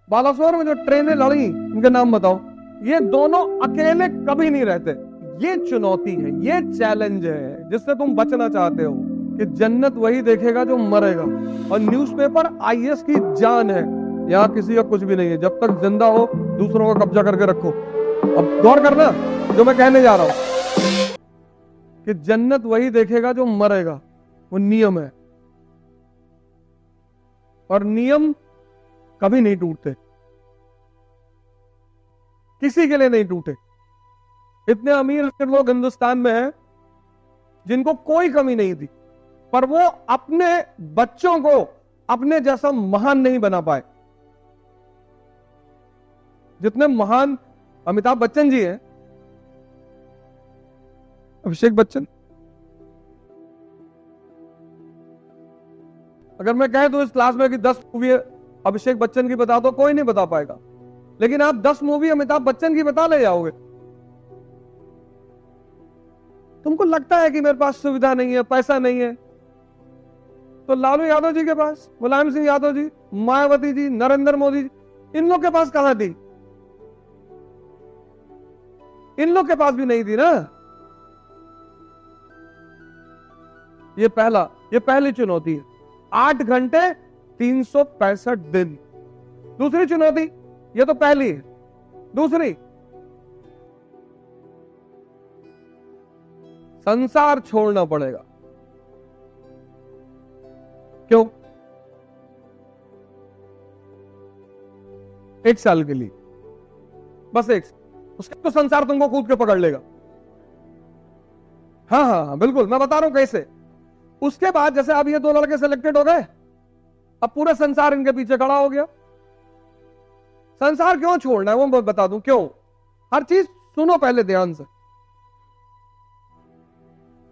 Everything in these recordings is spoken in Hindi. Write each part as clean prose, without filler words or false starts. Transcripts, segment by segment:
बालासोर में जो ट्रेनें लड़ी उनके नाम बताओ। ये दोनों अकेले कभी नहीं रहते। ये चुनौती है, ये चैलेंज है जिससे तुम बचना चाहते हो कि जन्नत वही देखेगा जो मरेगा। और न्यूज़पेपर आईएएस की जान है। यहाँ किसी का कुछ भी नहीं है। जब तक जिंदा हो दूसरों का कब्जा करके रखो। अब गौर करना जो मैं कहने जा रहा हूं कि जन्नत वही देखेगा जो मरेगा। वो नियम है और नियम कभी नहीं टूटते, किसी के लिए नहीं टूटे। इतने अमीर लोग हिंदुस्तान में हैं जिनको कोई कमी नहीं थी, पर वो अपने बच्चों को अपने जैसा महान नहीं बना पाए। जितने महान अमिताभ बच्चन जी हैं, अभिषेक बच्चन, अगर मैं कह दूं इस क्लास में कि 10 मूवी अभिषेक बच्चन की बता दो, कोई नहीं बता पाएगा। लेकिन आप 10 मूवी अमिताभ बच्चन की बता ले जाओगे। तुमको लगता है कि मेरे पास सुविधा नहीं है, पैसा नहीं है, तो लालू यादव जी के पास, मुलायम सिंह यादव जी, मायावती जी, नरेंद्र मोदी जी, इन लोग के पास कहां थी? इन लोग के पास भी नहीं थी ना। ये पहली चुनौती है। 8 घंटे 365 दिन। दूसरी चुनौती, ये तो पहली है। दूसरी, संसार छोड़ना पड़ेगा। क्यों? 1 साल के लिए, बस उसके तो संसार तुमको कूद के पकड़ लेगा। हाँ हाँ हाँ बिल्कुल, मैं बता रहा हूं कैसे। उसके बाद जैसे अब ये 2 लड़के सिलेक्टेड हो गए, अब पूरा संसार इनके पीछे खड़ा हो गया। संसार क्यों छोड़ना है वो मैं बता दूं क्यों। हर चीज सुनो पहले ध्यान से।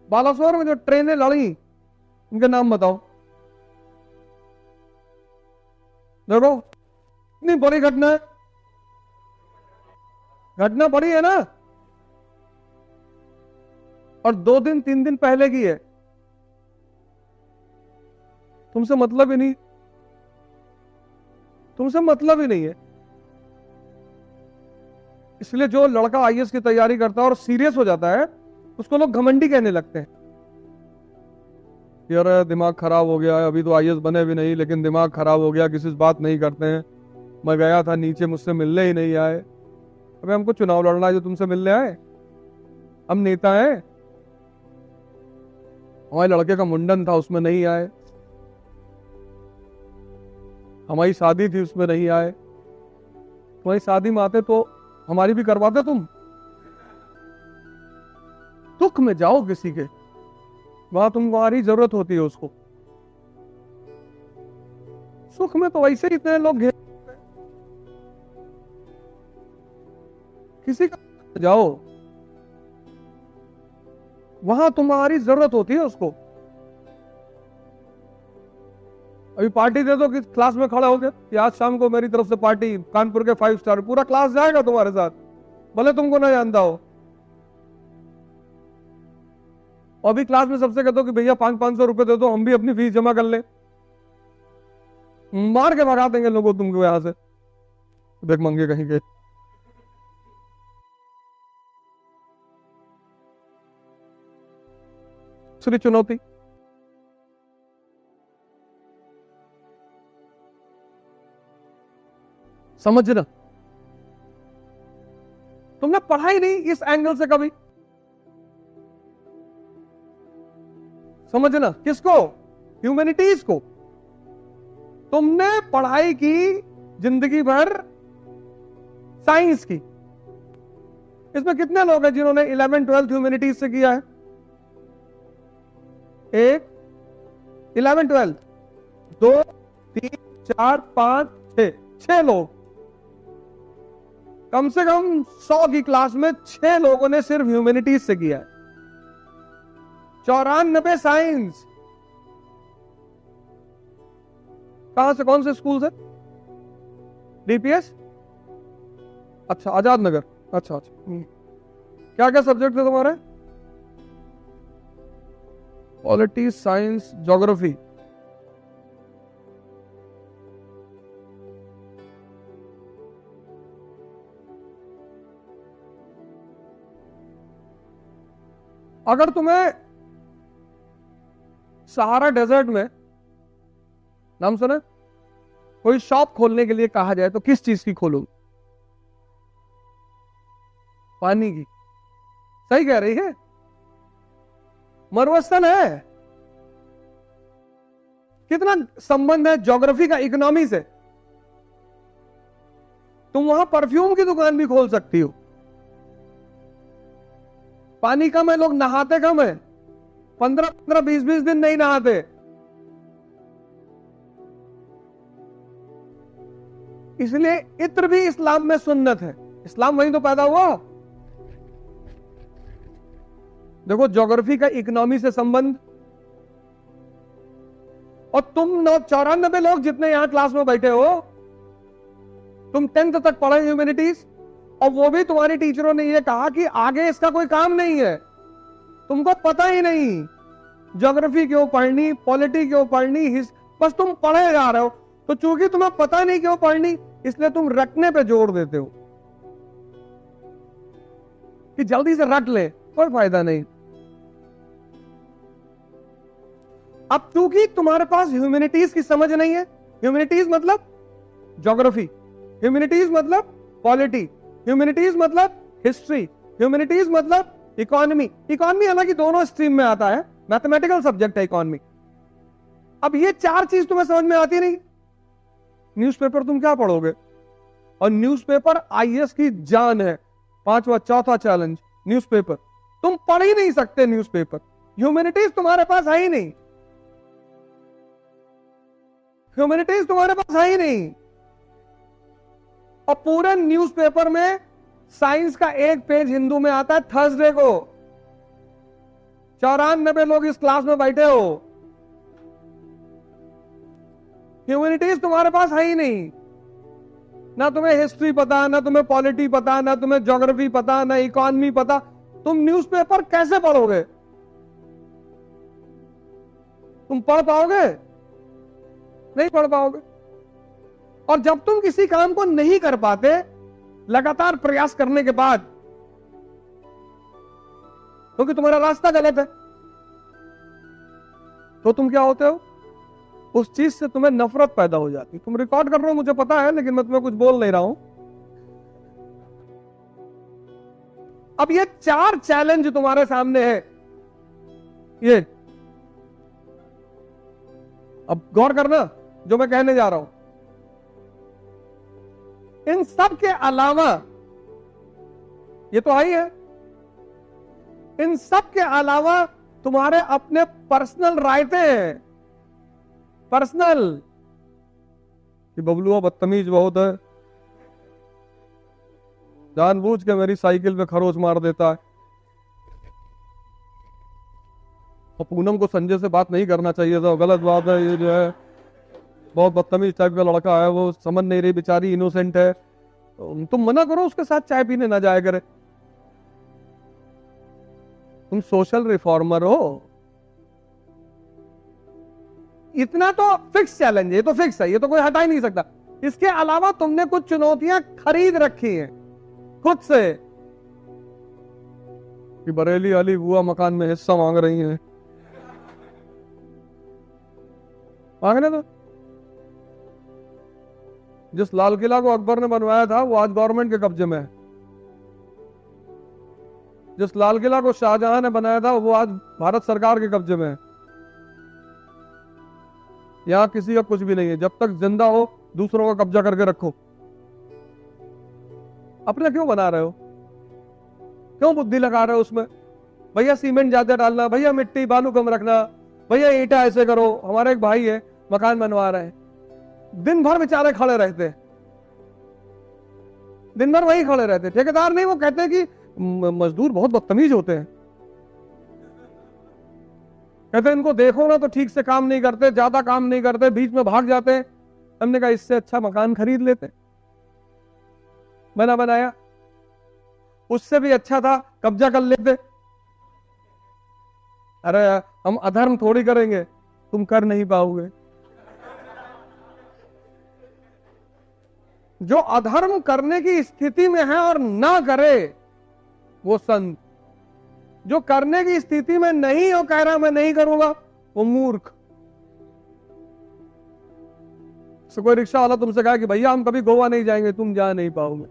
बालासोर में जो ट्रेनें लड़ी उनके नाम बताओ। देखो इतनी बड़ी घटना है, घटना बड़ी है ना, और 2 दिन 3 दिन पहले की है। तुमसे मतलब ही नहीं, तुमसे मतलब ही नहीं है। इसलिए जो लड़का आईएएस की तैयारी करता है और सीरियस हो जाता है, उसको लोग घमंडी कहने लगते हैं। यार दिमाग खराब हो गया है, अभी तो आईएएस बने भी नहीं लेकिन दिमाग खराब हो गया, किसी से बात नहीं करते हैं। मैं गया था नीचे, मुझसे मिलने ही नहीं आए। अबे हमको चुनाव लड़ना है जो तुमसे मिलने आए? हम नेता हैं। हमारे लड़के का मुंडन था उसमें नहीं आए, हमारी शादी थी उसमें नहीं आए। तुम्हारी शादी में आते तो हमारी भी करवाते तुम। दुख में जाओ किसी के, वहां तुम्हारी जरूरत होती है उसको। सुख में तो वैसे ही इतने लोग घेर, किसी का जाओ, वहां तुम्हारी जरूरत होती है उसको। अभी पार्टी दे दो कि क्लास में खड़ा हो गया कि आज शाम को मेरी तरफ से पार्टी, कानपुर के 5 स्टार, पूरा क्लास जाएगा तुम्हारे साथ, भले तुमको ना जानता हो। और अभी क्लास में सबसे कहते हो कि भैया 500-500 रुपए दे दो, हम भी अपनी फीस जमा कर ले। मार के भगा देंगे लोगों तुमको यहां से, देख मंगे कहीं के। दूसरी चुनौती, समझना। तुमने पढ़ा ही नहीं इस एंगल से कभी। समझना किसको? ह्यूमैनिटीज को। तुमने पढ़ाई की जिंदगी भर साइंस की। इसमें कितने लोग हैं जिन्होंने 11th-12th ह्यूमैनिटीज से किया है? 1, 11th-12th, 2, 3, 4, 5, 6 लोग। कम से कम 100 की क्लास में 6 लोगों ने सिर्फ ह्यूमैनिटीज से किया है। 94 साइंस। कहां से, कौन से स्कूल से? डीपीएस? अच्छा, आजाद नगर। अच्छा। क्या क्या सब्जेक्ट थे तुम्हारे? Polity, science, geography. अगर तुम्हें सहारा डेजर्ट में, नाम सुना, कोई शॉप खोलने के लिए कहा जाए तो किस चीज की खोलोगे? पानी की। सही कह रही है, मरुस्थल है। कितना संबंध है ज्योग्राफी का इकोनॉमी से। तुम वहां परफ्यूम की दुकान भी खोल सकती हो। पानी कम है, लोग नहाते कम है, 15-15, 20-20 दिन नहीं नहाते। इसलिए इत्र भी इस्लाम में सुन्नत है। इस्लाम वहीं तो पैदा हुआ। देखो ज्योग्राफी का इकोनॉमी से संबंध। और तुम 94 लोग जितने यहां क्लास में बैठे हो, तुम 10th तक पढ़े ह्यूमैनिटीज, और वो भी तुम्हारी टीचरों ने ये कहा कि आगे इसका कोई काम नहीं है, तुमको पता ही नहीं ज्योग्राफी क्यों पढ़नी, पॉलिटी क्यों पढ़नी, बस तुम पढ़े जा रहे हो। तो चूंकि तुम्हें पता नहीं क्यों पढ़नी, इसलिए तुम रटने पे जोर देते हो कि जल्दी से रट ले, कोई फायदा नहीं। अब चूंकि तुम्हारे पास ह्यूमैनिटीज की समझ नहीं है, ह्यूमैनिटीज मतलब ज्योग्राफी, ह्यूमैनिटीज मतलब पॉलिटी, ह्यूमैनिटीज मतलब हिस्ट्री, ह्यूमैनिटीज मतलब इकोनॉमी। इकोनॉमी हालांकि दोनों स्ट्रीम में आता है, मैथमेटिकल सब्जेक्ट है इकोनॉमी। अब ये चार चीज तुम्हें समझ में आती नहीं, न्यूज़पेपर तुम क्या पढ़ोगे? और न्यूज़पेपर आईएएस की जान है। चौथा चैलेंज न्यूज़पेपर, तुम पढ़ ही नहीं सकते न्यूज़पेपर। ह्यूमैनिटीज तुम्हारे पास है ही नहीं, ह्यूमैनिटीज तुम्हारे पास है ही नहीं। और पूरे न्यूज़पेपर में साइंस का एक पेज हिंदू में आता है थर्सडे को। 94 लोग इस क्लास में बैठे हो, ह्यूमैनिटीज तुम्हारे पास है ही नहीं। ना तुम्हें हिस्ट्री पता, ना तुम्हें पॉलिटी पता, ना तुम्हें ज्योग्राफी पता, ना इकोनॉमी पता। तुम न्यूज़पेपर कैसे पढ़ोगे? तुम पढ़ पाओगे? नहीं पढ़ पाओगे। और जब तुम किसी काम को नहीं कर पाते लगातार प्रयास करने के बाद, क्योंकि तुम्हारा रास्ता गलत है, तो तुम क्या होते हो? उस चीज से तुम्हें नफरत पैदा हो जाती। तुम रिकॉर्ड कर रहे हो मुझे पता है, लेकिन मैं तुम्हें कुछ बोल नहीं रहा हूं। अब ये 4 चैलेंज तुम्हारे सामने है। ये अब गौर करना जो मैं कहने जा रहा हूं। इन सब के अलावा, ये तो आई है, इन सब के अलावा तुम्हारे अपने पर्सनल रायते हैं। पर्सनल कि बबलुआ बदतमीज बहुत है, जानबूझ के मेरी साइकिल पे खरोच मार देता है, और पूनम को संजय से बात नहीं करना चाहिए था, गलत बात है, ये जो है बहुत बदतमीज टाइप का लड़का है, वो समझ नहीं रही, बेचारी इनोसेंट है, तुम मना करो उसके साथ चाय पीने ना जाया करे। तुम सोशल रिफॉर्मर हो। इतना तो फिक्स चैलेंज है, ये तो फिक्स है, ये तो कोई हटा ही नहीं सकता। इसके अलावा तुमने कुछ चुनौतियां खरीद रखी हैं खुद से, कि बरेली वाली बुआ मकान में हिस्सा मांग रही हैं। मांगने दो। जिस लाल किला को अकबर ने बनवाया था वो आज गवर्नमेंट के कब्जे में है। जिस लाल किला को शाहजहां ने बनाया था वो आज भारत सरकार के कब्जे में है। यहां किसी का कुछ भी नहीं है। जब तक जिंदा हो दूसरों का कब्जा करके रखो। अपने क्यों बना रहे हो? क्यों बुद्धि लगा रहे हो उसमें? भैया सीमेंट ज्यादा डालना, भैया मिट्टी बालू कम रखना, भैया ईंटा ऐसे करो। हमारे एक भाई है मकान बनवा रहे हैं, दिन भर बेचारे खड़े रहते, दिन भर वही खड़े रहते। ठेकेदार नहीं, वो कहते हैं कि मजदूर बहुत बदतमीज होते हैं, कहते हैं इनको देखो ना तो ठीक से काम नहीं करते, ज्यादा काम नहीं करते, बीच में भाग जाते हैं। हमने कहा इससे अच्छा मकान खरीद लेते, बना बनाया। उससे भी अच्छा था कब्जा कर लेते। अरे हम अधर्म थोड़ी करेंगे, तुम कर नहीं पाओगे। जो अधर्म करने की स्थिति में है और ना करे वो संत, जो करने की स्थिति में नहीं हो, कह रहा मैं नहीं करूंगा, वो मूर्ख। कोई रिक्शा वाला तुमसे कहा कि भैया हम कभी गोवा नहीं जाएंगे, तुम जा नहीं पाओगे,